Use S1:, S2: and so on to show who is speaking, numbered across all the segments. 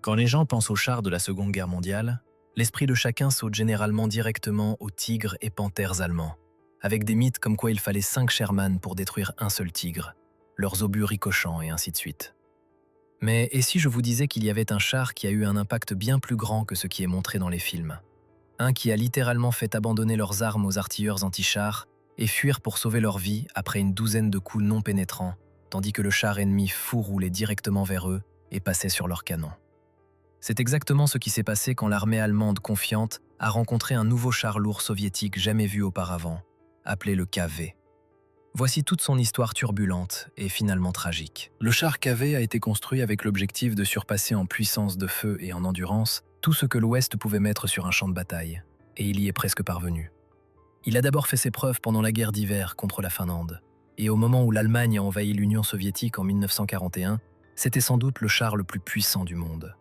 S1: Quand les gens pensent aux chars de la Seconde Guerre mondiale, l'esprit de chacun saute généralement directement aux tigres et panthères allemands, avec des mythes comme quoi il fallait 5 Sherman pour détruire un seul tigre, leurs obus ricochants et ainsi de suite. Mais et si je vous disais qu'il y avait un char qui a eu un impact bien plus grand que ce qui est montré dans les films? Un qui a littéralement fait abandonner leurs armes aux artilleurs anti-chars et fuir pour sauver leur vie après une douzaine de coups non pénétrants, tandis que le char ennemi fou roulait directement vers eux et passait sur leurs canons. C'est exactement ce qui s'est passé quand l'armée allemande confiante a rencontré un nouveau char lourd soviétique jamais vu auparavant, appelé le KV. Voici toute son histoire turbulente et finalement tragique. Le char KV a été construit avec l'objectif de surpasser en puissance de feu et en endurance tout ce que l'Ouest pouvait mettre sur un champ de bataille, et il y est presque parvenu. Il a d'abord fait ses preuves pendant la guerre d'hiver contre la Finlande, et au moment où l'Allemagne a envahi l'Union soviétique en 1941, c'était sans doute le char le plus puissant du monde.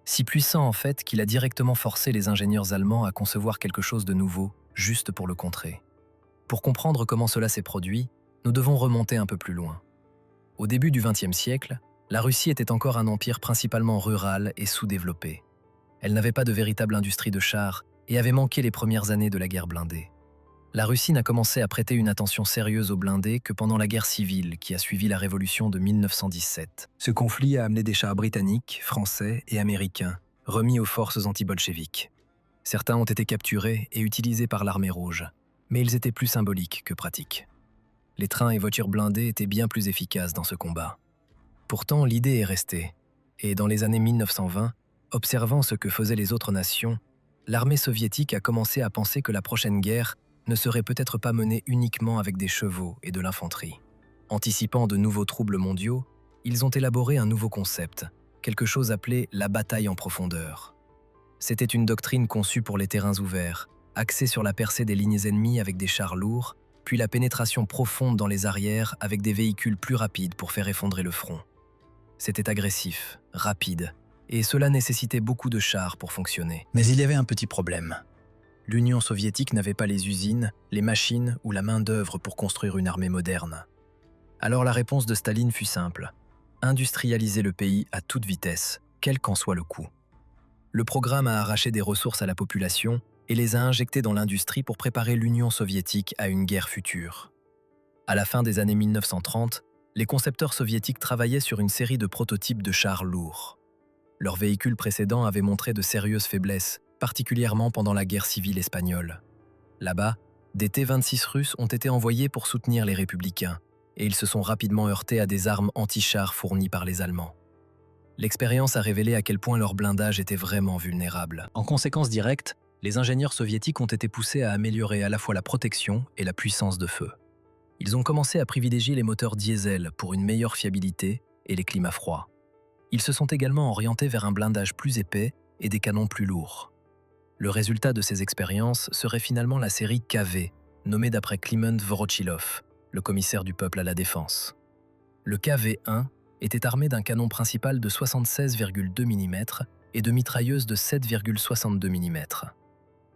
S1: Si puissant en fait qu'il a directement forcé les ingénieurs allemands à concevoir quelque chose de nouveau, juste pour le contrer. Pour comprendre comment cela s'est produit, nous devons remonter un peu plus loin. Au début du XXe siècle, la Russie était encore un empire principalement rural et sous-développé. Elle n'avait pas de véritable industrie de chars et avait manqué les premières années de la guerre blindée. La Russie n'a commencé à prêter une attention sérieuse aux blindés que pendant la guerre civile qui a suivi la révolution de 1917. Ce conflit a amené des chars britanniques, français et américains, remis aux forces anti-bolcheviques. Certains ont été capturés et utilisés par l'armée rouge, mais ils étaient plus symboliques que pratiques. Les trains et voitures blindées étaient bien plus efficaces dans ce combat. Pourtant, l'idée est restée, et dans les années 1920, observant ce que faisaient les autres nations, l'armée soviétique a commencé à penser que la prochaine guerre ne serait peut-être pas menée uniquement avec des chevaux et de l'infanterie. Anticipant de nouveaux troubles mondiaux, ils ont élaboré un nouveau concept, quelque chose appelé la bataille en profondeur. C'était une doctrine conçue pour les terrains ouverts, axée sur la percée des lignes ennemies avec des chars lourds, puis la pénétration profonde dans les arrières avec des véhicules plus rapides pour faire effondrer le front. C'était agressif, rapide, et cela nécessitait beaucoup de chars pour fonctionner. Mais il y avait un petit problème. L'Union soviétique n'avait pas les usines, les machines ou la main-d'œuvre pour construire une armée moderne. Alors la réponse de Staline fut simple: industrialiser le pays à toute vitesse, quel qu'en soit le coût. Le programme a arraché des ressources à la population et les a injectées dans l'industrie pour préparer l'Union soviétique à une guerre future. À la fin des années 1930, les concepteurs soviétiques travaillaient sur une série de prototypes de chars lourds. Leurs véhicules précédents avaient montré de sérieuses faiblesses, particulièrement pendant la guerre civile espagnole. Là-bas, des T-26 russes ont été envoyés pour soutenir les républicains, et ils se sont rapidement heurtés à des armes anti-chars fournies par les Allemands. L'expérience a révélé à quel point leur blindage était vraiment vulnérable. En conséquence directe, les ingénieurs soviétiques ont été poussés à améliorer à la fois la protection et la puissance de feu. Ils ont commencé à privilégier les moteurs diesel pour une meilleure fiabilité et les climats froids. Ils se sont également orientés vers un blindage plus épais et des canons plus lourds. Le résultat de ces expériences serait finalement la série KV, nommée d'après Kliment Vorochilov, le commissaire du peuple à la défense. Le KV-1 était armé d'un canon principal de 76,2 mm et de mitrailleuses de 7,62 mm.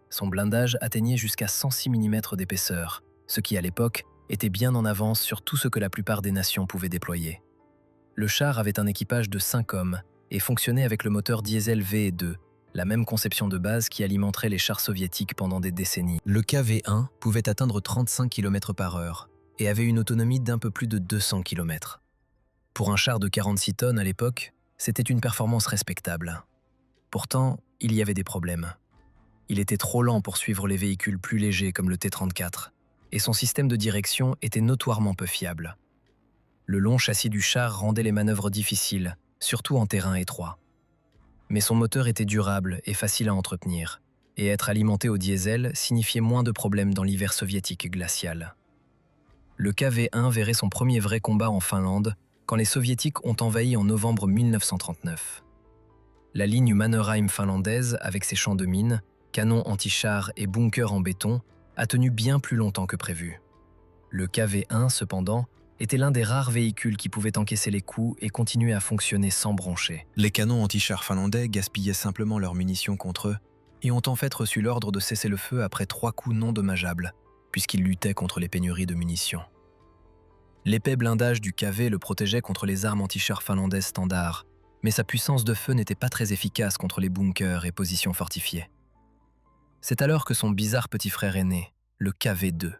S1: Son blindage atteignait jusqu'à 106 mm d'épaisseur, ce qui à l'époque était bien en avance sur tout ce que la plupart des nations pouvaient déployer. Le char avait un équipage de 5 hommes et fonctionnait avec le moteur diesel VE2, la même conception de base qui alimenterait les chars soviétiques pendant des décennies. Le KV-1 pouvait atteindre 35 km/h et avait une autonomie d'un peu plus de 200 km. Pour un char de 46 tonnes à l'époque, c'était une performance respectable. Pourtant, il y avait des problèmes. Il était trop lent pour suivre les véhicules plus légers comme le T-34, et son système de direction était notoirement peu fiable. Le long châssis du char rendait les manœuvres difficiles, surtout en terrain étroit. Mais son moteur était durable et facile à entretenir, et être alimenté au diesel signifiait moins de problèmes dans l'hiver soviétique glacial. Le KV-1 verrait son premier vrai combat en Finlande quand les soviétiques ont envahi en novembre 1939. La ligne Mannerheim finlandaise, avec ses champs de mines, canons anti-chars et bunkers en béton, a tenu bien plus longtemps que prévu. Le KV-1, cependant, était l'un des rares véhicules qui pouvaient encaisser les coups et continuer à fonctionner sans broncher. Les canons anti-chars finlandais gaspillaient simplement leurs munitions contre eux et ont en fait reçu l'ordre de cesser le feu après 3 coups non dommageables, puisqu'ils luttaient contre les pénuries de munitions. L'épais blindage du KV le protégeait contre les armes anti-chars finlandaises standards, mais sa puissance de feu n'était pas très efficace contre les bunkers et positions fortifiées. C'est alors que son bizarre petit frère est né, le KV-2.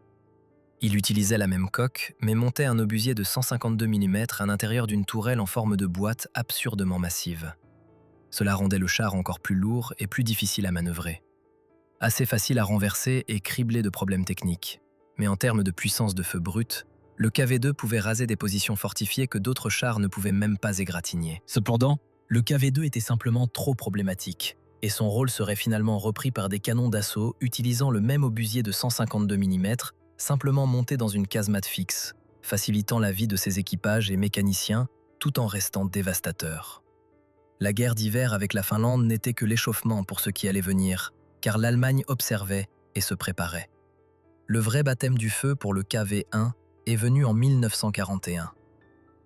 S1: Il utilisait la même coque, mais montait un obusier de 152 mm à l'intérieur d'une tourelle en forme de boîte absurdement massive. Cela rendait le char encore plus lourd et plus difficile à manœuvrer. Assez facile à renverser et criblé de problèmes techniques. Mais en termes de puissance de feu brute, le KV-2 pouvait raser des positions fortifiées que d'autres chars ne pouvaient même pas égratigner. Cependant, le KV-2 était simplement trop problématique, et son rôle serait finalement repris par des canons d'assaut utilisant le même obusier de 152 mm, simplement monté dans une casemate fixe, facilitant la vie de ses équipages et mécaniciens tout en restant dévastateur. La guerre d'hiver avec la Finlande n'était que l'échauffement pour ce qui allait venir, car l'Allemagne observait et se préparait. Le vrai baptême du feu pour le KV-1 est venu en 1941.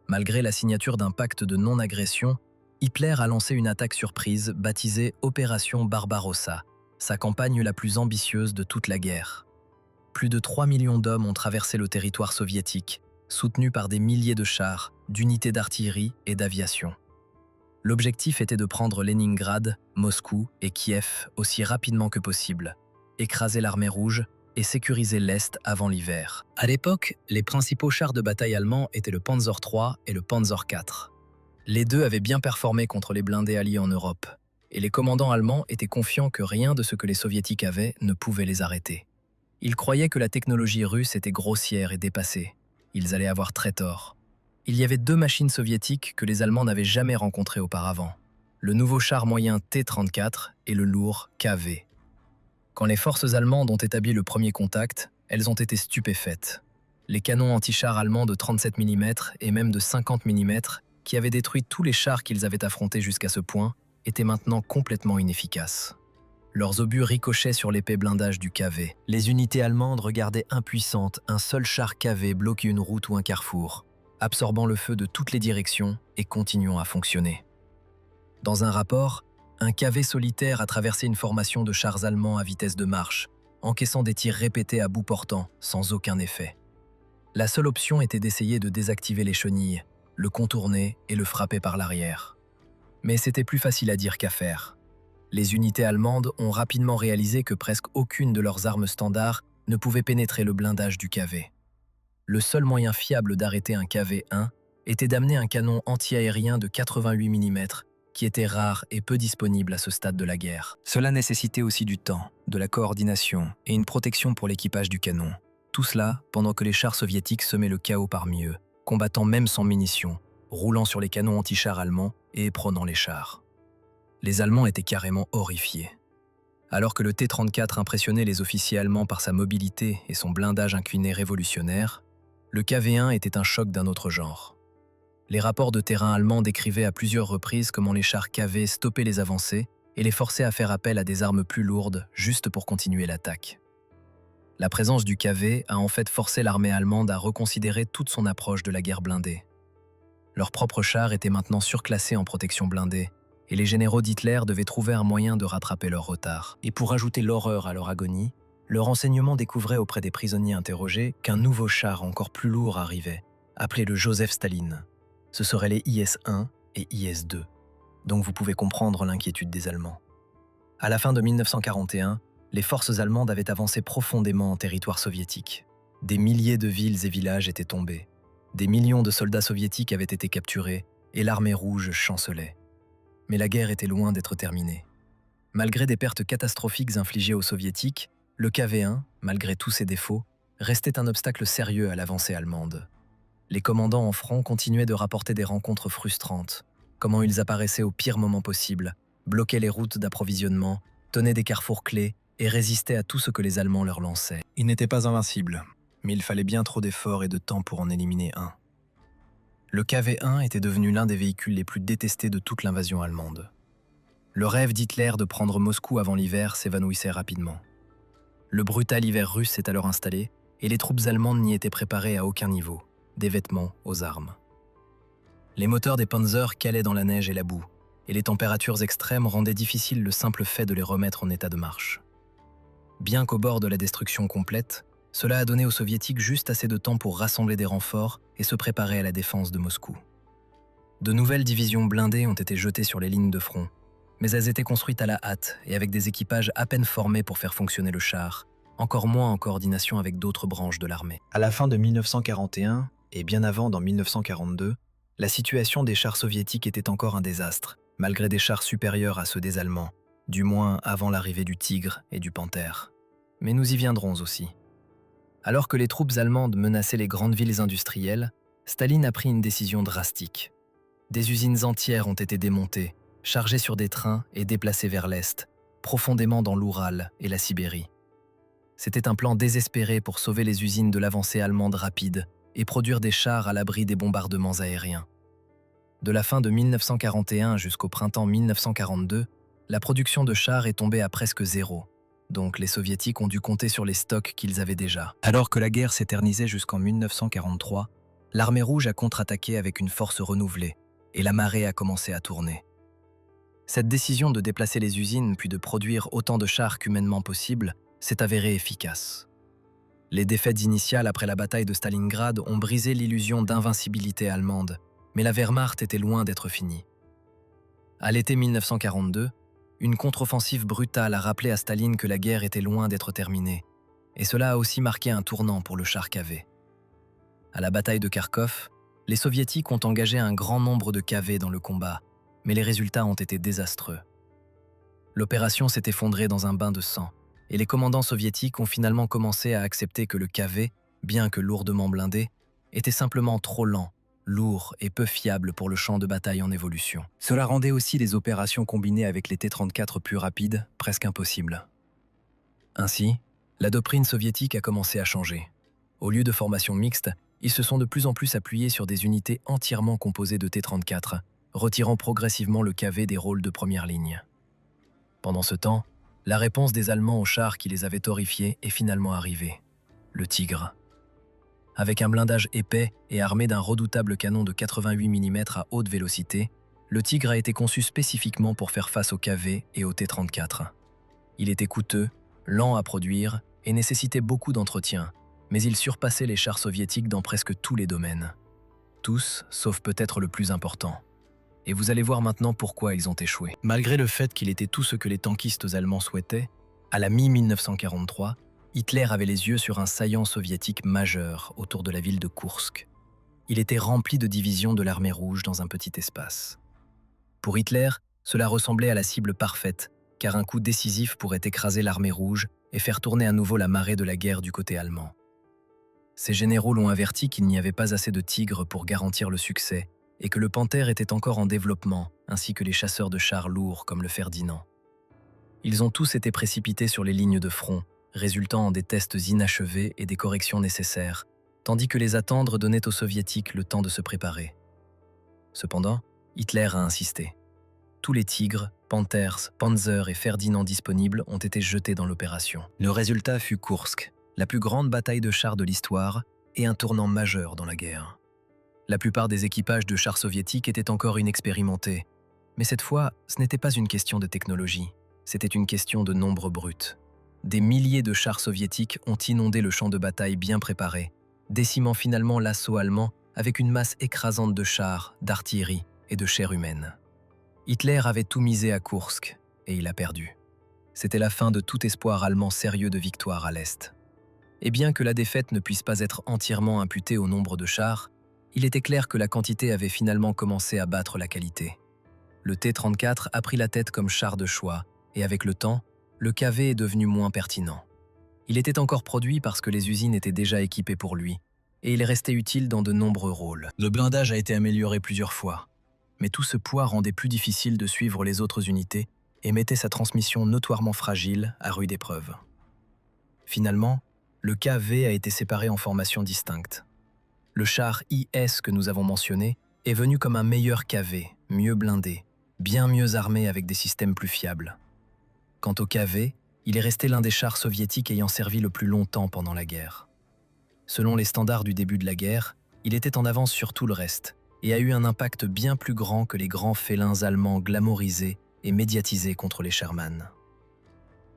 S1: Malgré la signature d'un pacte de non-agression, Hitler a lancé une attaque surprise baptisée Opération Barbarossa, sa campagne la plus ambitieuse de toute la guerre. Plus de 3 millions d'hommes ont traversé le territoire soviétique, soutenus par des milliers de chars, d'unités d'artillerie et d'aviation. L'objectif était de prendre Leningrad, Moscou et Kiev aussi rapidement que possible, écraser l'armée rouge et sécuriser l'Est avant l'hiver. À l'époque, les principaux chars de bataille allemands étaient le Panzer III et le Panzer IV. Les deux avaient bien performé contre les blindés alliés en Europe, et les commandants allemands étaient confiants que rien de ce que les soviétiques avaient ne pouvait les arrêter. Ils croyaient que la technologie russe était grossière et dépassée. Ils allaient avoir très tort. Il y avait deux machines soviétiques que les Allemands n'avaient jamais rencontrées auparavant, le nouveau char moyen T-34 et le lourd KV. Quand les forces allemandes ont établi le premier contact, elles ont été stupéfaites. Les canons anti-chars allemands de 37 mm et même de 50 mm, qui avaient détruit tous les chars qu'ils avaient affrontés jusqu'à ce point, étaient maintenant complètement inefficaces. Leurs obus ricochaient sur l'épais blindage du KV. Les unités allemandes regardaient impuissantes un seul char KV bloquer une route ou un carrefour, absorbant le feu de toutes les directions et continuant à fonctionner. Dans un rapport, un KV solitaire a traversé une formation de chars allemands à vitesse de marche, encaissant des tirs répétés à bout portant, sans aucun effet. La seule option était d'essayer de désactiver les chenilles, le contourner et le frapper par l'arrière. Mais c'était plus facile à dire qu'à faire. Les unités allemandes ont rapidement réalisé que presque aucune de leurs armes standards ne pouvait pénétrer le blindage du KV. Le seul moyen fiable d'arrêter un KV-1 était d'amener un canon anti-aérien de 88 mm, qui était rare et peu disponible à ce stade de la guerre. Cela nécessitait aussi du temps, de la coordination et une protection pour l'équipage du canon. Tout cela pendant que les chars soviétiques semaient le chaos parmi eux, combattant même sans munitions, roulant sur les canons anti-chars allemands et épronant les chars. Les Allemands étaient carrément horrifiés. Alors que le T-34 impressionnait les officiers allemands par sa mobilité et son blindage incliné révolutionnaire, le KV-1 était un choc d'un autre genre. Les rapports de terrain allemands décrivaient à plusieurs reprises comment les chars KV stoppaient les avancées et les forçaient à faire appel à des armes plus lourdes juste pour continuer l'attaque. La présence du KV a en fait forcé l'armée allemande à reconsidérer toute son approche de la guerre blindée. Leurs propres chars étaient maintenant surclassés en protection blindée, et les généraux d'Hitler devaient trouver un moyen de rattraper leur retard. Et pour ajouter l'horreur à leur agonie, le renseignement découvrait auprès des prisonniers interrogés qu'un nouveau char encore plus lourd arrivait, appelé le Joseph Staline. Ce seraient les IS-1 et IS-2. Donc vous pouvez comprendre l'inquiétude des Allemands. À la fin de 1941, les forces allemandes avaient avancé profondément en territoire soviétique. Des milliers de villes et villages étaient tombés. Des millions de soldats soviétiques avaient été capturés et l'armée rouge chancelait. Mais la guerre était loin d'être terminée. Malgré des pertes catastrophiques infligées aux soviétiques, le KV-1, malgré tous ses défauts, restait un obstacle sérieux à l'avancée allemande. Les commandants en front continuaient de rapporter des rencontres frustrantes, comment ils apparaissaient au pire moment possible, bloquaient les routes d'approvisionnement, tenaient des carrefours clés et résistaient à tout ce que les Allemands leur lançaient. Ils n'étaient pas invincibles, mais il fallait bien trop d'efforts et de temps pour en éliminer un. Le KV-1 était devenu l'un des véhicules les plus détestés de toute l'invasion allemande. Le rêve d'Hitler de prendre Moscou avant l'hiver s'évanouissait rapidement. Le brutal hiver russe s'est alors installé et les troupes allemandes n'y étaient préparées à aucun niveau, des vêtements aux armes. Les moteurs des Panzers calaient dans la neige et la boue, et les températures extrêmes rendaient difficile le simple fait de les remettre en état de marche. Bien qu'au bord de la destruction complète, cela a donné aux Soviétiques juste assez de temps pour rassembler des renforts et se préparer à la défense de Moscou. De nouvelles divisions blindées ont été jetées sur les lignes de front, mais elles étaient construites à la hâte et avec des équipages à peine formés pour faire fonctionner le char, encore moins en coordination avec d'autres branches de l'armée. À la fin de 1941, et bien avant dans 1942, la situation des chars soviétiques était encore un désastre, malgré des chars supérieurs à ceux des Allemands, du moins avant l'arrivée du Tigre et du Panthère. Mais nous y viendrons aussi. Alors que les troupes allemandes menaçaient les grandes villes industrielles, Staline a pris une décision drastique. Des usines entières ont été démontées, chargées sur des trains et déplacées vers l'Est, profondément dans l'Oural et la Sibérie. C'était un plan désespéré pour sauver les usines de l'avancée allemande rapide et produire des chars à l'abri des bombardements aériens. De la fin de 1941 jusqu'au printemps 1942, la production de chars est tombée à presque zéro, donc les soviétiques ont dû compter sur les stocks qu'ils avaient déjà. Alors que la guerre s'éternisait jusqu'en 1943, l'armée rouge a contre-attaqué avec une force renouvelée, et la marée a commencé à tourner. Cette décision de déplacer les usines puis de produire autant de chars qu'humainement possible s'est avérée efficace. Les défaites initiales après la bataille de Stalingrad ont brisé l'illusion d'invincibilité allemande, mais la Wehrmacht était loin d'être finie. À l'été 1942, une contre-offensive brutale a rappelé à Staline que la guerre était loin d'être terminée, et cela a aussi marqué un tournant pour le char KV. À la bataille de Kharkov, les soviétiques ont engagé un grand nombre de KV dans le combat, mais les résultats ont été désastreux. L'opération s'est effondrée dans un bain de sang, et les commandants soviétiques ont finalement commencé à accepter que le KV, bien que lourdement blindé, était simplement trop lent, lourd et peu fiable pour le champ de bataille en évolution. Cela rendait aussi les opérations combinées avec les T-34 plus rapides presque impossibles. Ainsi, la doctrine soviétique a commencé à changer. Au lieu de formations mixtes, ils se sont de plus en plus appuyés sur des unités entièrement composées de T-34, retirant progressivement le KV des rôles de première ligne. Pendant ce temps, la réponse des Allemands aux chars qui les avaient horrifiés est finalement arrivée. Le Tigre. Avec un blindage épais et armé d'un redoutable canon de 88 mm à haute vélocité, le Tigre a été conçu spécifiquement pour faire face au KV et au T-34. Il était coûteux, lent à produire et nécessitait beaucoup d'entretien, mais il surpassait les chars soviétiques dans presque tous les domaines. Tous, sauf peut-être le plus important. Et vous allez voir maintenant pourquoi ils ont échoué. Malgré le fait qu'il était tout ce que les tankistes allemands souhaitaient, à la mi-1943, Hitler avait les yeux sur un saillant soviétique majeur autour de la ville de Koursk. Il était rempli de divisions de l'armée rouge dans un petit espace. Pour Hitler, cela ressemblait à la cible parfaite, car un coup décisif pourrait écraser l'armée rouge et faire tourner à nouveau la marée de la guerre du côté allemand. Ses généraux l'ont averti qu'il n'y avait pas assez de tigres pour garantir le succès et que le Panthère était encore en développement, ainsi que les chasseurs de chars lourds comme le Ferdinand. Ils ont tous été précipités sur les lignes de front, résultant en des tests inachevés et des corrections nécessaires, tandis que les attendre donnait aux soviétiques le temps de se préparer. Cependant, Hitler a insisté. Tous les Tigres, Panthers, Panzer et Ferdinand disponibles ont été jetés dans l'opération. Le résultat fut Koursk, la plus grande bataille de chars de l'histoire et un tournant majeur dans la guerre. La plupart des équipages de chars soviétiques étaient encore inexpérimentés, mais cette fois, ce n'était pas une question de technologie, c'était une question de nombre brut. Des milliers de chars soviétiques ont inondé le champ de bataille bien préparé, décimant finalement l'assaut allemand avec une masse écrasante de chars, d'artillerie et de chair humaine. Hitler avait tout misé à Koursk, et il a perdu. C'était la fin de tout espoir allemand sérieux de victoire à l'Est. Et bien que la défaite ne puisse pas être entièrement imputée au nombre de chars, il était clair que la quantité avait finalement commencé à battre la qualité. Le T-34 a pris la tête comme char de choix, et avec le temps, le KV est devenu moins pertinent. Il était encore produit parce que les usines étaient déjà équipées pour lui, et il est resté utile dans de nombreux rôles. Le blindage a été amélioré plusieurs fois, mais tout ce poids rendait plus difficile de suivre les autres unités et mettait sa transmission notoirement fragile à rude épreuve. Finalement, le KV a été séparé en formations distinctes. Le char IS que nous avons mentionné est venu comme un meilleur KV, mieux blindé, bien mieux armé avec des systèmes plus fiables. Quant au KV, il est resté l'un des chars soviétiques ayant servi le plus longtemps pendant la guerre. Selon les standards du début de la guerre, il était en avance sur tout le reste et a eu un impact bien plus grand que les grands félins allemands glamourisés et médiatisés contre les Sherman.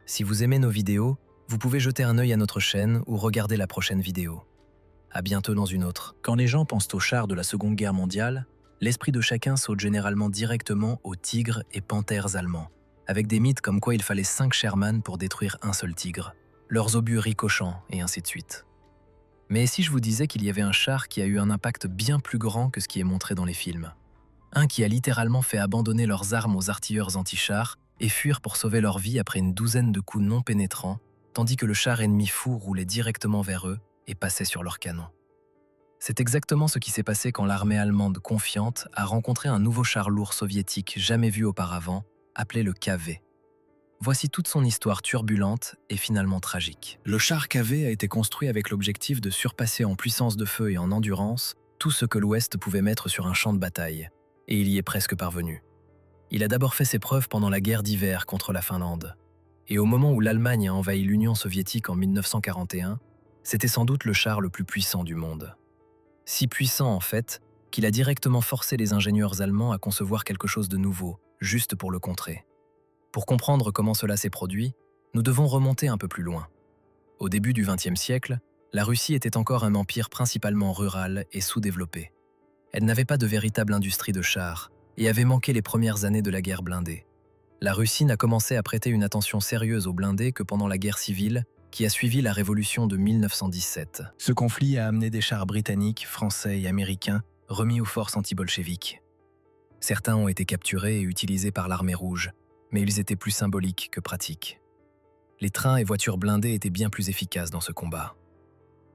S1: Si vous aimez nos vidéos, vous pouvez jeter un œil à notre chaîne ou regarder la prochaine vidéo. À bientôt dans une autre. Quand les gens pensent aux chars de la Seconde Guerre mondiale, l'esprit de chacun saute généralement directement aux tigres et panthères allemands, avec des mythes comme quoi il fallait 5 Sherman pour détruire un seul tigre, leurs obus ricochant et ainsi de suite. Mais si je vous disais qu'il y avait un char qui a eu un impact bien plus grand que ce qui est montré dans les films? Un qui a littéralement fait abandonner leurs armes aux artilleurs anti-chars et fuir pour sauver leur vie après une douzaine de coups non pénétrants, tandis que le char ennemi fou roulait directement vers eux et passait sur leurs canons. C'est exactement ce qui s'est passé quand l'armée allemande confiante a rencontré un nouveau char lourd soviétique jamais vu auparavant, appelé le KV. Voici toute son histoire turbulente et finalement tragique. Le char KV a été construit avec l'objectif de surpasser en puissance de feu et en endurance tout ce que l'Ouest pouvait mettre sur un champ de bataille, et il y est presque parvenu. Il a d'abord fait ses preuves pendant la guerre d'hiver contre la Finlande. Et au moment où l'Allemagne a envahi l'Union soviétique en 1941, c'était sans doute le char le plus puissant du monde. Si puissant en fait, qu'il a directement forcé les ingénieurs allemands à concevoir quelque chose de nouveau, juste pour le contrer. Pour comprendre comment cela s'est produit, nous devons remonter un peu plus loin. Au début du XXe siècle, la Russie était encore un empire principalement rural et sous-développé. Elle n'avait pas de véritable industrie de chars et avait manqué les premières années de la guerre blindée. La Russie n'a commencé à prêter une attention sérieuse aux blindés que pendant la guerre civile qui a suivi la révolution de 1917. Ce conflit a amené des chars britanniques, français et américains remis aux forces anti-bolcheviques. Certains ont été capturés et utilisés par l'armée rouge, mais ils étaient plus symboliques que pratiques. Les trains et voitures blindées étaient bien plus efficaces dans ce combat.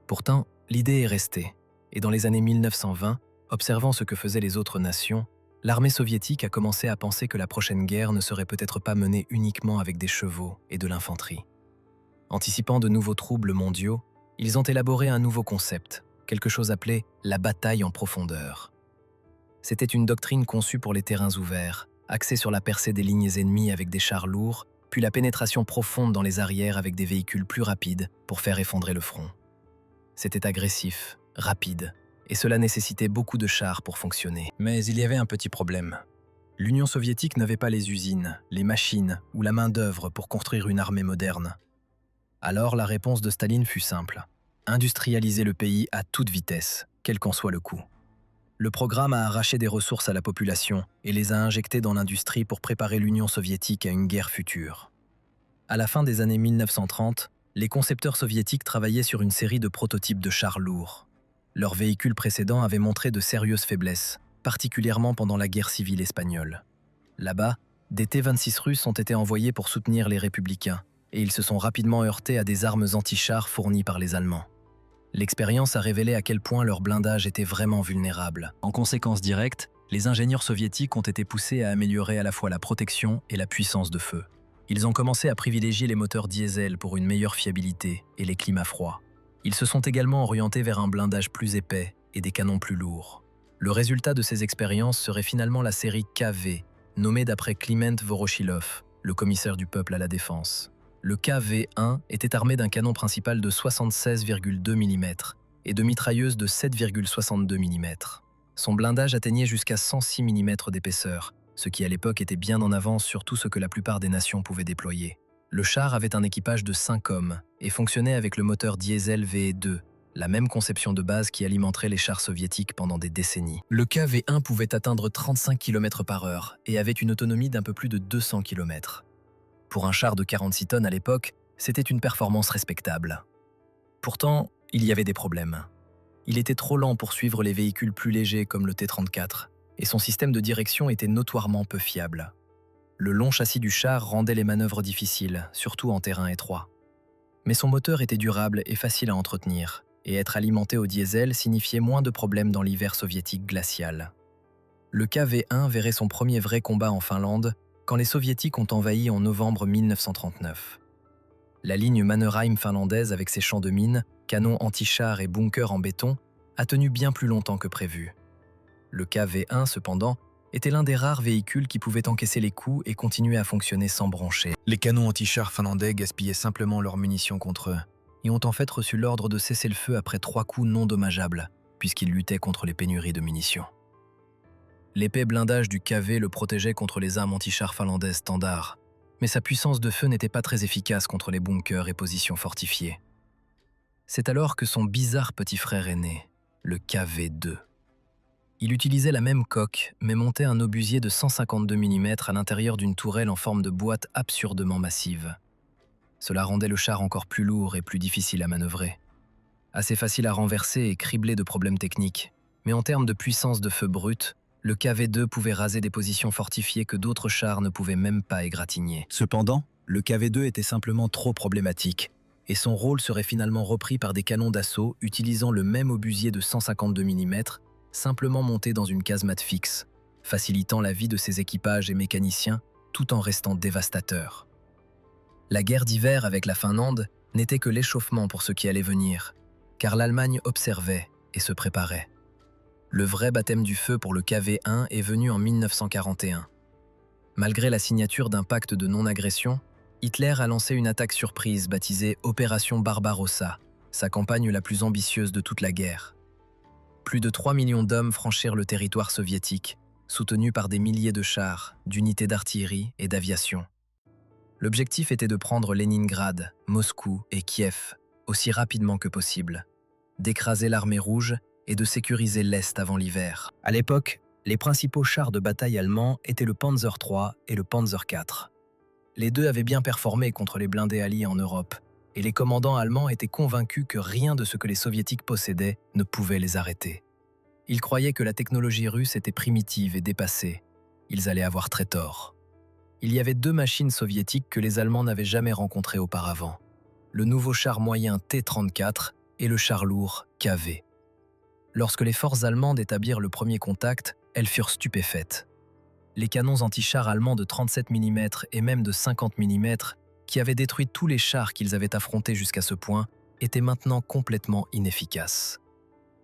S1: Pourtant, l'idée est restée, et dans les années 1920, observant ce que faisaient les autres nations, l'armée soviétique a commencé à penser que la prochaine guerre ne serait peut-être pas menée uniquement avec des chevaux et de l'infanterie. Anticipant de nouveaux troubles mondiaux, ils ont élaboré un nouveau concept, quelque chose appelé la bataille en profondeur. C'était une doctrine conçue pour les terrains ouverts, axée sur la percée des lignes ennemies avec des chars lourds, puis la pénétration profonde dans les arrières avec des véhicules plus rapides pour faire effondrer le front. C'était agressif, rapide, et cela nécessitait beaucoup de chars pour fonctionner. Mais il y avait un petit problème. L'Union soviétique n'avait pas les usines, les machines ou la main-d'œuvre pour construire une armée moderne. Alors la réponse de Staline fut simple. Industrialiser le pays à toute vitesse, quel qu'en soit le coût. Le programme a arraché des ressources à la population et les a injectées dans l'industrie pour préparer l'Union soviétique à une guerre future. À la fin des années 1930, les concepteurs soviétiques travaillaient sur une série de prototypes de chars lourds. Leurs véhicules précédents avaient montré de sérieuses faiblesses, particulièrement pendant la guerre civile espagnole. Là-bas, des T-26 russes ont été envoyés pour soutenir les républicains, et ils se sont rapidement heurtés à des armes anti-chars fournies par les Allemands. L'expérience a révélé à quel point leur blindage était vraiment vulnérable. En conséquence directe, les ingénieurs soviétiques ont été poussés à améliorer à la fois la protection et la puissance de feu. Ils ont commencé à privilégier les moteurs diesel pour une meilleure fiabilité et les climats froids. Ils se sont également orientés vers un blindage plus épais et des canons plus lourds. Le résultat de ces expériences serait finalement la série KV, nommée d'après Kliment Voroshilov, le commissaire du peuple à la défense. Le KV-1 était armé d'un canon principal de 76,2 mm et de mitrailleuses de 7,62 mm. Son blindage atteignait jusqu'à 106 mm d'épaisseur, ce qui à l'époque était bien en avance sur tout ce que la plupart des nations pouvaient déployer. Le char avait un équipage de 5 hommes et fonctionnait avec le moteur diesel VE2, la même conception de base qui alimenterait les chars soviétiques pendant des décennies. Le KV-1 pouvait atteindre 35 km/h et avait une autonomie d'un peu plus de 200 km. Pour un char de 46 tonnes à l'époque, c'était une performance respectable. Pourtant, il y avait des problèmes. Il était trop lent pour suivre les véhicules plus légers comme le T-34, et son système de direction était notoirement peu fiable. Le long châssis du char rendait les manœuvres difficiles, surtout en terrain étroit. Mais son moteur était durable et facile à entretenir, et être alimenté au diesel signifiait moins de problèmes dans l'hiver soviétique glacial. Le KV-1 verrait son premier vrai combat en Finlande quand les Soviétiques ont envahi en novembre 1939. La ligne Mannerheim finlandaise avec ses champs de mines, canons anti-chars et bunkers en béton a tenu bien plus longtemps que prévu. Le KV-1, cependant, était l'un des rares véhicules qui pouvaient encaisser les coups et continuer à fonctionner sans broncher. Les canons anti-chars finlandais gaspillaient simplement leurs munitions contre eux et ont en fait reçu l'ordre de cesser le feu après 3 coups non dommageables, puisqu'ils luttaient contre les pénuries de munitions. L'épais blindage du KV le protégeait contre les armes anti-chars finlandaises standards, mais sa puissance de feu n'était pas très efficace contre les bunkers et positions fortifiées. C'est alors que son bizarre petit frère est né, le KV-2. Il utilisait la même coque, mais montait un obusier de 152 mm à l'intérieur d'une tourelle en forme de boîte absurdement massive. Cela rendait le char encore plus lourd et plus difficile à manœuvrer. Assez facile à renverser et criblé de problèmes techniques, mais en termes de puissance de feu brut, le KV-2 pouvait raser des positions fortifiées que d'autres chars ne pouvaient même pas égratigner. Cependant, le KV-2 était simplement trop problématique, et son rôle serait finalement repris par des canons d'assaut utilisant le même obusier de 152 mm, simplement monté dans une casemate fixe, facilitant la vie de ses équipages et mécaniciens tout en restant dévastateur. La guerre d'hiver avec la Finlande n'était que l'échauffement pour ce qui allait venir, car l'Allemagne observait et se préparait. Le vrai baptême du feu pour le KV-1 est venu en 1941. Malgré la signature d'un pacte de non-agression, Hitler a lancé une attaque surprise baptisée Opération Barbarossa, sa campagne la plus ambitieuse de toute la guerre. Plus de 3 millions d'hommes franchirent le territoire soviétique, soutenus par des milliers de chars, d'unités d'artillerie et d'aviation. L'objectif était de prendre Leningrad, Moscou et Kiev aussi rapidement que possible, d'écraser l'armée rouge et de sécuriser l'Est avant l'hiver. À l'époque, les principaux chars de bataille allemands étaient le Panzer III et le Panzer IV. Les deux avaient bien performé contre les blindés alliés en Europe, et les commandants allemands étaient convaincus que rien de ce que les soviétiques possédaient ne pouvait les arrêter. Ils croyaient que la technologie russe était primitive et dépassée. Ils allaient avoir très tort. Il y avait deux machines soviétiques que les Allemands n'avaient jamais rencontrées auparavant. Le nouveau char moyen T-34 et le char lourd KV. Lorsque les forces allemandes établirent le premier contact, elles furent stupéfaites. Les canons anti-chars allemands de 37 mm et même de 50 mm, qui avaient détruit tous les chars qu'ils avaient affrontés jusqu'à ce point, étaient maintenant complètement inefficaces.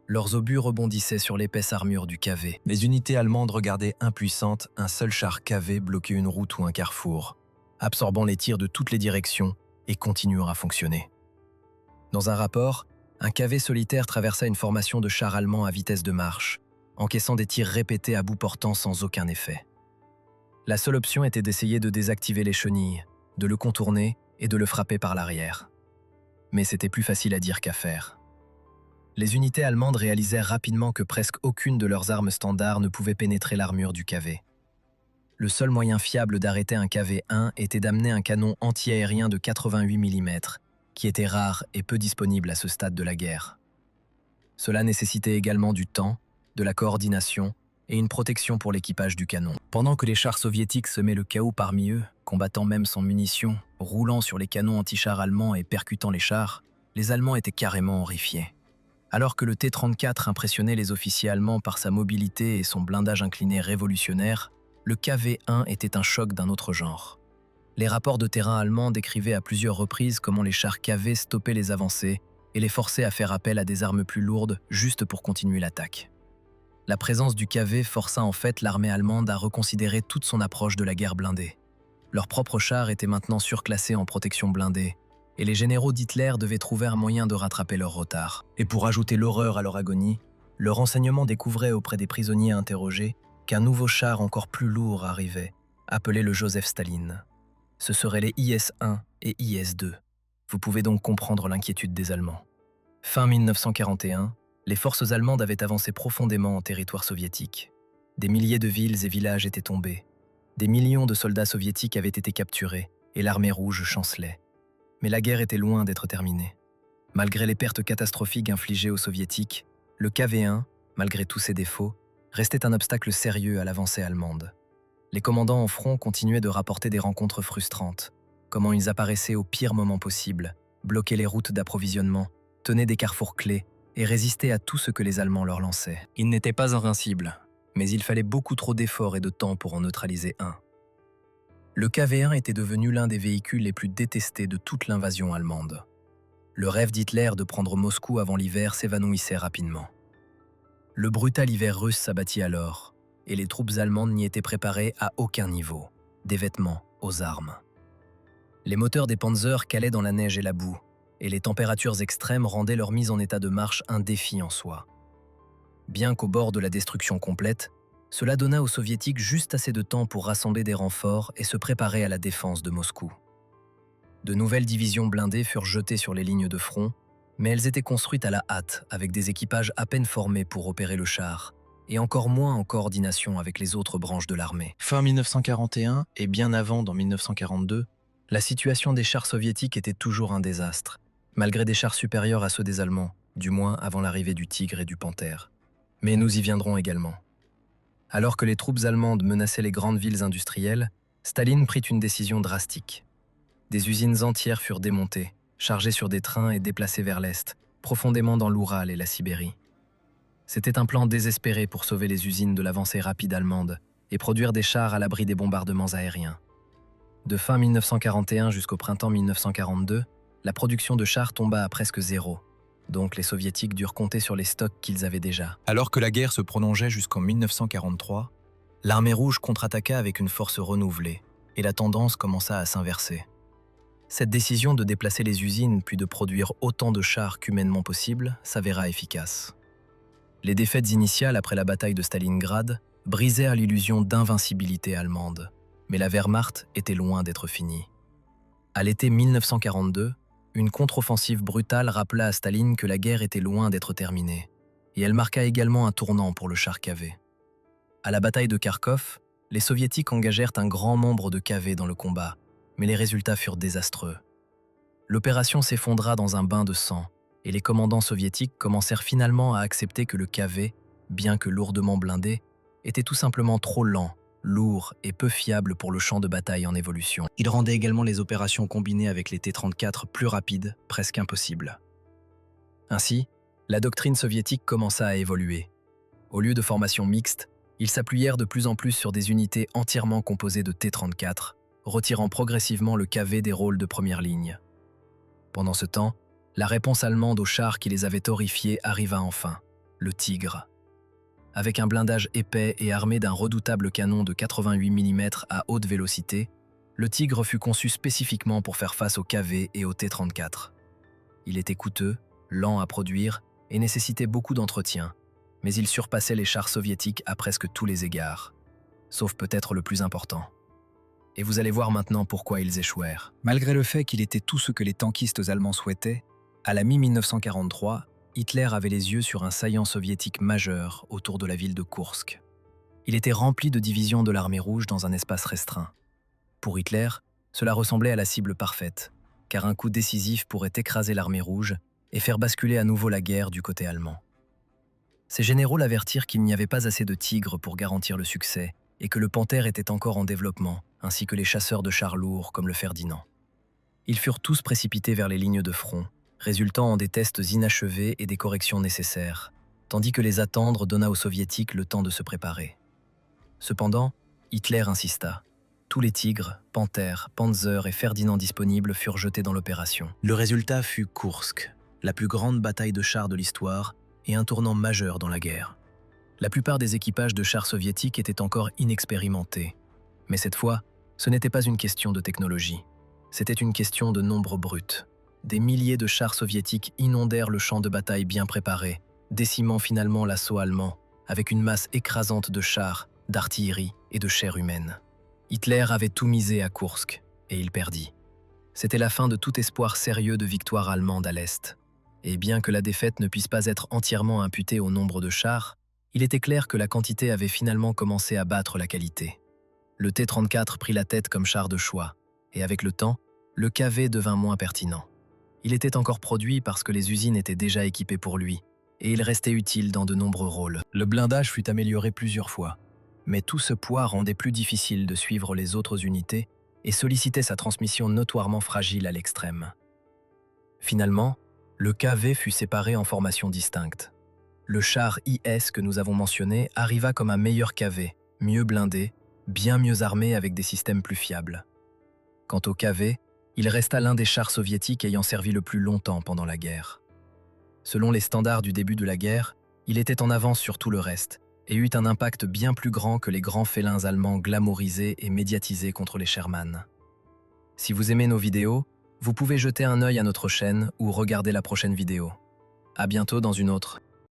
S1: Leurs obus rebondissaient sur l'épaisse armure du KV. Les unités allemandes regardaient impuissantes un seul char KV bloquer une route ou un carrefour, absorbant les tirs de toutes les directions et continuant à fonctionner. Dans un rapport, un KV solitaire traversa une formation de chars allemands à vitesse de marche, encaissant des tirs répétés à bout portant sans aucun effet. La seule option était d'essayer de désactiver les chenilles, de le contourner et de le frapper par l'arrière. Mais c'était plus facile à dire qu'à faire. Les unités allemandes réalisèrent rapidement que presque aucune de leurs armes standards ne pouvait pénétrer l'armure du KV. Le seul moyen fiable d'arrêter un KV-1 était d'amener un canon anti-aérien de 88 mm, qui était rare et peu disponible à ce stade de la guerre. Cela nécessitait également du temps, de la coordination et une protection pour l'équipage du canon. Pendant que les chars soviétiques semaient le chaos parmi eux, combattant même sans munitions, roulant sur les canons anti-chars allemands et percutant les chars, les Allemands étaient carrément horrifiés. Alors que le T-34 impressionnait les officiers allemands par sa mobilité et son blindage incliné révolutionnaire, le KV-1 était un choc d'un autre genre. Les rapports de terrain allemands décrivaient à plusieurs reprises comment les chars KV stoppaient les avancées et les forçaient à faire appel à des armes plus lourdes juste pour continuer l'attaque. La présence du KV força en fait l'armée allemande à reconsidérer toute son approche de la guerre blindée. Leurs propres chars étaient maintenant surclassés en protection blindée, et les généraux d'Hitler devaient trouver un moyen de rattraper leur retard. Et pour ajouter l'horreur à leur agonie, le renseignement découvrait auprès des prisonniers interrogés qu'un nouveau char encore plus lourd arrivait, appelé le Joseph Staline. Ce seraient les IS-1 et IS-2. Vous pouvez donc comprendre l'inquiétude des Allemands. Fin 1941, les forces allemandes avaient avancé profondément en territoire soviétique. Des milliers de villes et villages étaient tombés. Des millions de soldats soviétiques avaient été capturés et l'armée rouge chancelait. Mais la guerre était loin d'être terminée. Malgré les pertes catastrophiques infligées aux soviétiques, le KV-1, malgré tous ses défauts, restait un obstacle sérieux à l'avancée allemande. Les commandants en front continuaient de rapporter des rencontres frustrantes, comment ils apparaissaient au pire moment possible, bloquaient les routes d'approvisionnement, tenaient des carrefours clés et résistaient à tout ce que les Allemands leur lançaient. Ils n'étaient pas invincibles, mais il fallait beaucoup trop d'efforts et de temps pour en neutraliser un. Le KV-1 était devenu l'un des véhicules les plus détestés de toute l'invasion allemande. Le rêve d'Hitler de prendre Moscou avant l'hiver s'évanouissait rapidement. Le brutal hiver russe s'abattit alors, et les troupes allemandes n'y étaient préparées à aucun niveau, des vêtements aux armes. Les moteurs des Panzers calaient dans la neige et la boue, et les températures extrêmes rendaient leur mise en état de marche un défi en soi. Bien qu'au bord de la destruction complète, cela donna aux Soviétiques juste assez de temps pour rassembler des renforts et se préparer à la défense de Moscou. De nouvelles divisions blindées furent jetées sur les lignes de front, mais elles étaient construites à la hâte avec des équipages à peine formés pour opérer le char, et encore moins en coordination avec les autres branches de l'armée. Fin 1941 et bien avant dans 1942, la situation des chars soviétiques était toujours un désastre, malgré des chars supérieurs à ceux des Allemands, du moins avant l'arrivée du Tigre et du Panthère. Mais nous y viendrons également. Alors que les troupes allemandes menaçaient les grandes villes industrielles, Staline prit une décision drastique. Des usines entières furent démontées, chargées sur des trains et déplacées vers l'Est, profondément dans l'Oural et la Sibérie. C'était un plan désespéré pour sauver les usines de l'avancée rapide allemande et produire des chars à l'abri des bombardements aériens. De fin 1941 jusqu'au printemps 1942, la production de chars tomba à presque zéro. Donc les soviétiques durent compter sur les stocks qu'ils avaient déjà. Alors que la guerre se prolongeait jusqu'en 1943, l'armée rouge contre-attaqua avec une force renouvelée et la tendance commença à s'inverser. Cette décision de déplacer les usines puis de produire autant de chars qu'humainement possible s'avéra efficace. Les défaites initiales après la bataille de Stalingrad brisèrent l'illusion d'invincibilité allemande, mais la Wehrmacht était loin d'être finie. À l'été 1942, une contre-offensive brutale rappela à Staline que la guerre était loin d'être terminée, et elle marqua également un tournant pour le char KV. À la bataille de Kharkov, les soviétiques engagèrent un grand nombre de KV dans le combat, mais les résultats furent désastreux. L'opération s'effondra dans un bain de sang, et les commandants soviétiques commencèrent finalement à accepter que le KV, bien que lourdement blindé, était tout simplement trop lent, lourd et peu fiable pour le champ de bataille en évolution. Il rendait également les opérations combinées avec les T-34 plus rapides, presque impossibles. Ainsi, la doctrine soviétique commença à évoluer. Au lieu de formations mixtes, ils s'appuyèrent de plus en plus sur des unités entièrement composées de T-34, retirant progressivement le KV des rôles de première ligne. Pendant ce temps, la réponse allemande aux chars qui les avaient horrifiés arriva enfin, le Tigre. Avec un blindage épais et armé d'un redoutable canon de 88 mm à haute vélocité, le Tigre fut conçu spécifiquement pour faire face au KV et au T-34. Il était coûteux, lent à produire et nécessitait beaucoup d'entretien, mais il surpassait les chars soviétiques à presque tous les égards, sauf peut-être le plus important. Et vous allez voir maintenant pourquoi ils échouèrent. Malgré le fait qu'il était tout ce que les tankistes allemands souhaitaient, à la mi-1943, Hitler avait les yeux sur un saillant soviétique majeur autour de la ville de Koursk. Il était rempli de divisions de l'armée rouge dans un espace restreint. Pour Hitler, cela ressemblait à la cible parfaite, car un coup décisif pourrait écraser l'armée rouge et faire basculer à nouveau la guerre du côté allemand. Ces généraux l'avertirent qu'il n'y avait pas assez de tigres pour garantir le succès et que le Panthère était encore en développement, ainsi que les chasseurs de chars lourds comme le Ferdinand. Ils furent tous précipités vers les lignes de front, résultant en des tests inachevés et des corrections nécessaires, tandis que les attendre donna aux soviétiques le temps de se préparer. Cependant, Hitler insista. Tous les Tigres, Panthère, Panzer et Ferdinand disponibles furent jetés dans l'opération. Le résultat fut Koursk, la plus grande bataille de chars de l'histoire et un tournant majeur dans la guerre. La plupart des équipages de chars soviétiques étaient encore inexpérimentés. Mais cette fois, ce n'était pas une question de technologie. C'était une question de nombre brut. Des milliers de chars soviétiques inondèrent le champ de bataille bien préparé, décimant finalement l'assaut allemand, avec une masse écrasante de chars, d'artillerie et de chair humaine. Hitler avait tout misé à Koursk, et il perdit. C'était la fin de tout espoir sérieux de victoire allemande à l'Est. Et bien que la défaite ne puisse pas être entièrement imputée au nombre de chars, il était clair que la quantité avait finalement commencé à battre la qualité. Le T-34 prit la tête comme char de choix, et avec le temps, le KV devint moins pertinent. Il était encore produit parce que les usines étaient déjà équipées pour lui, et il restait utile dans de nombreux rôles. Le blindage fut amélioré plusieurs fois, mais tout ce poids rendait plus difficile de suivre les autres unités et sollicitait sa transmission notoirement fragile à l'extrême. Finalement, le KV fut séparé en formations distinctes. Le char IS que nous avons mentionné arriva comme un meilleur KV, mieux blindé, bien mieux armé avec des systèmes plus fiables. Quant au KV, il resta l'un des chars soviétiques ayant servi le plus longtemps pendant la guerre. Selon les standards du début de la guerre, il était en avance sur tout le reste et eut un impact bien plus grand que les grands félins allemands glamourisés et médiatisés contre les Sherman. Si vous aimez nos vidéos, vous pouvez jeter un œil à notre chaîne ou regarder la prochaine vidéo. À bientôt dans une autre.